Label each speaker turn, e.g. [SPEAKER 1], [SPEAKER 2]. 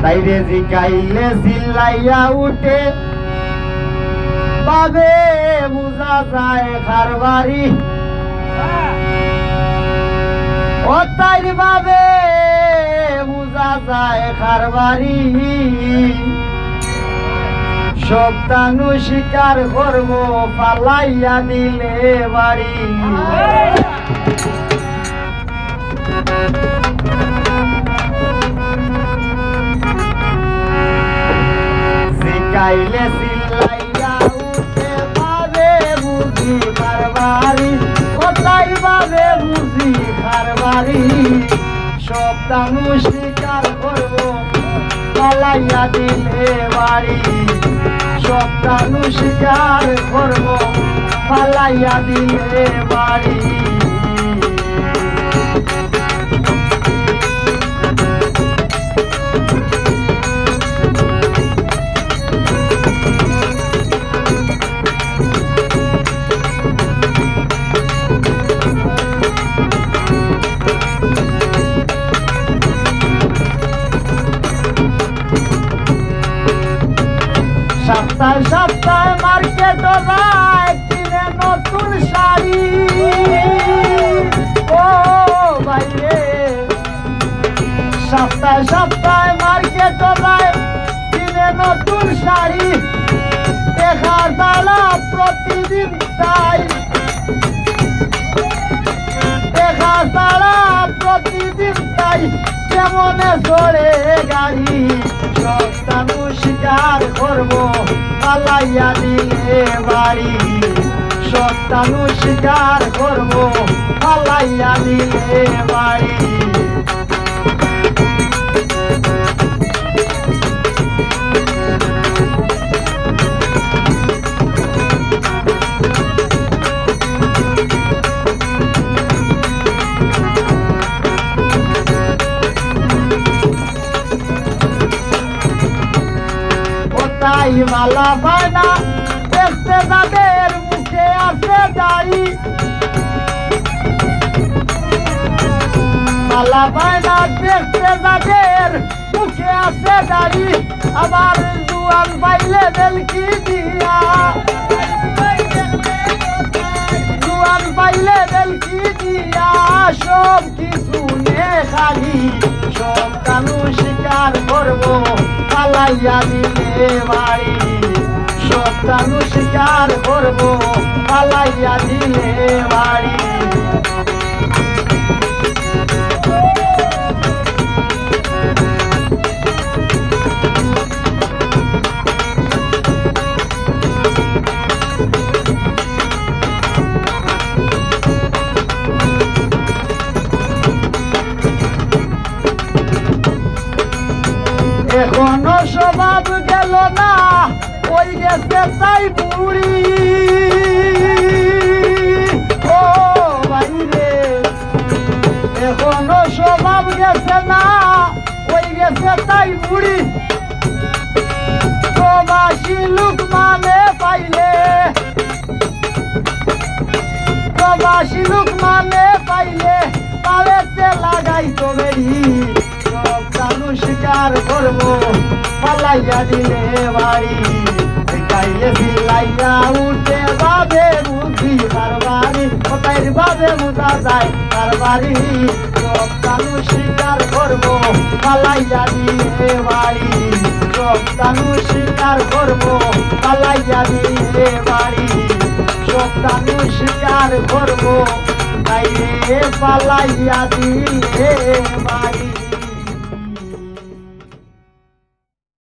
[SPEAKER 1] তাইরে জিকাইলে চিল্লাইয়া উঠে বাবে বুঝা যায় খারবারি ও তাইর বাবে বুঝা যায় খারবারি সপ্তানু শিকার করব পালাইয়া দিলে বাড়ি জিকাইলে চিল্লাইয়া উঠে বাবে বুঝি খারবারি ও তাই বাবে বুঝি খারবারি সপ্তানু শিকার করব পালাইয়া দিলে বাড়ি সপ্তানু শিকার করব পালাইয়া দিলে বাড়ি সপ্তাহে সপ্তাহে মার্কেট যায় কিনে নতুন শাড়ি ও বাইরে সপ্তাহে সপ্তাহে মার্কেট যায় কিনে নতুন শাড়ি দেখা তালা প্রতিদিন তাই দেখা তালা প্রতিদিন তাই কেমনে চড়ে গাড়ি সপ্তানু শিকার করব পালাইয়া দিলে বাড়ি সপ্তানু শিকার করব পালাইয়া দিলে বাড়ি তাই মালা বায়না দেখতে তাদের মুখে আছে দাড়ি মালা বায়না দেখতে তাদের মুখে আছে দাড়ি আবার জুয়ান পাইলে বেলকি দিয়া জুয়ান পাইলে বেলকি দিয়া সব কিছু নে খালি সব কানু শিকার করবো পালাইয়া দিলে বাড়ি সপ্তানু শিকার করব পালাইয়া দিলে বাড়ি এখনো স্বভাব গেল না ওই গেছে তাই বুড়ি ও বাইরে এখনো স্বভাব গেছে না ওই গেছে তাই বুড়ি প্রবাসী লোক মানে পাইলে প্রবাসী লোক মানে পাইলে পালেতে লাগাই তো বেরি সপ্তানু শিকার করব পালাইয়া দিলে বাড়ি শিকাইলে চিল্লাইয়া উঠে বাবে বুঝি কারবারি কোথায় বাবে বুঝা যায় কারবারি সপ্তানু শিকার করব পালাইয়া দিলে বাড়ি সপ্তানু শিকার করব পালাইয়া দিলে বাড়ি সপ্তানু শিকার করব তাইরে পালাইয়া দিলে বাড়ি।